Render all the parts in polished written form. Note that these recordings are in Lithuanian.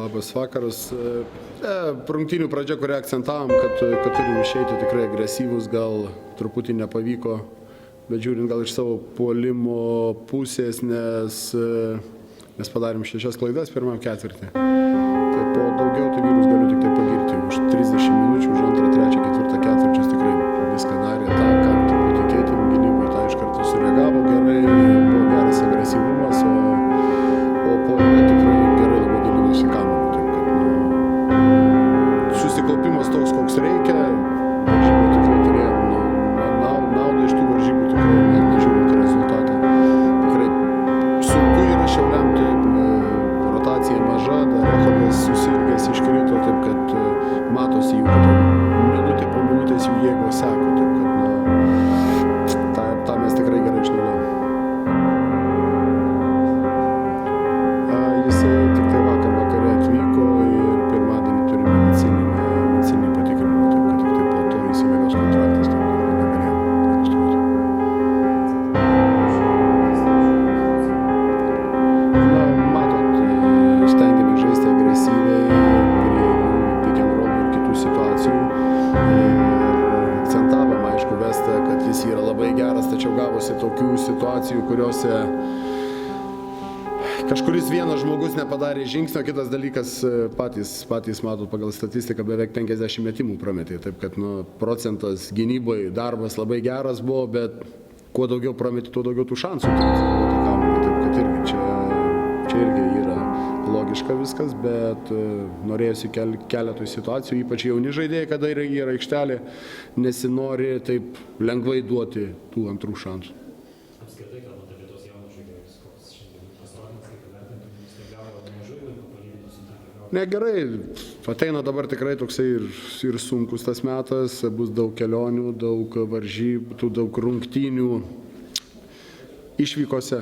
Labas vakaras. Rungtynių pradžia, kurią akcentavom, kad turim išeiti tikrai agresyvus, gal truputį nepavyko, bet žiūrint gal iš savo puolimo pusės, nes padarėm 6 klaidas pirmam ketvirtį. Tai po daugiau tai vyrus galiu tik tai pagirti. Už 30 minučių, už 2, 3, 4 ketvirčius tikrai viską darė tą, ką turbūt tikėtum gynybai, tą iš karto sureagavo gerai, buvo geras agresyvumas, o puolime tikrai gerai labai dalinosi kamuoliu. Taip kad susikaupimas toks, koks reikia, varžybų tikrai turėjom naudą iš tų varžybų, tikrai net nežiūrint rezultatą. Tikrai sunku yra Šiauliam, taip, rotacija maža, dar Rehovas susirgęs iškrito, taip kad matosi jų, kad minutė po minutės jų jėgos seko, taip kad tą mes tikrai gerai išnaudojame. Jisai tik tai vakare atvyko ir pirmadienį turime medicininį patikrinimą, taip kad tik tai po to įsigalios kontraktas, taip kad negalėjom registruoti. Matot, stengiamės žaisti agresyviai prie pick and roll ir kitų situacijų. Ir akcentavom, aišku, Vestą, kad jis yra labai geras, tačiau gavosi tokių situacijų, kuriuose kažkuris vienas žmogus nepadarė žingsnio, kitas dalykas patys matot pagal statistiką beveik 50 metimų prametė, taip kad procentas gynyboje darbas labai geras buvo, bet kuo daugiau prametė, tuo daugiau tų šansų. Taip kad irgi čia irgi yra logiška viskas, bet norėjusi keletui situacijų, ypač jauni žaidėjai, kada yra aikštelė, nesinori taip lengvai duoti tų antrų šansų. Apskritai, kalbant apie tos jaunus žaidėjus, koks šiandien pasirodymas, kaip įvertintum, jis negavo mažai laiko palyginti su tą. Negerai, ateina dabar tikrai toksai ir sunkus tas metas, bus daug kelionių, daug varžybų, daug rungtynių išvykose,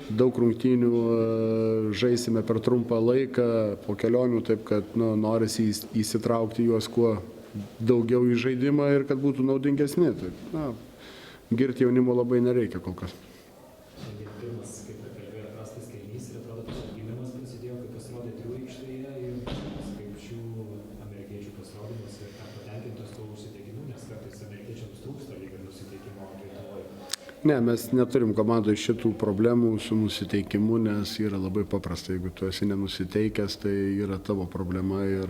daug rungtynių žaisime per trumpą laiką po kelionių, taip kad norisi įsitraukti juos kuo daugiau į žaidimą ir kad būtų naudingesni. Taip, girti jaunimo labai nereikia kol kas. Šiandien pirmas, kaip ir kalbėjo, prastas kėlinys ir atrodo, kad gimimas prasidėjo, kai pasirodė trijų aikštėje ir kaip šių amerikiečių pasirodymas ir patenkintos tuo užsiteikimu, nes kartais amerikiečiams trūksta lygiai nusiteikimo Lietuvoje. Ne, mes neturim komandoje šitų problemų su nusiteikimu, nes yra labai paprasta. Jeigu tu esi nenusiteikęs, tai yra tavo problema ir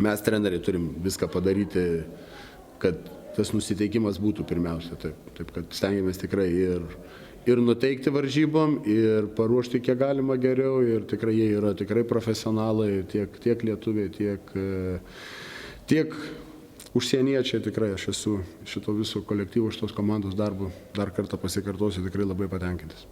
mes treneriai turim viską padaryti, kad tas nusiteikimas būtų pirmiausia. Taip kad stengiamės tikrai ir nuteikti varžybom, ir paruošti kiek galima geriau, ir tikrai jie yra tikrai profesionalai, tiek lietuviai, tiek užsieniečiai. Tikrai aš esu šito viso kolektyvo, šitos komandos darbu, dar kartą pasikartosiu, tikrai labai patenkintas.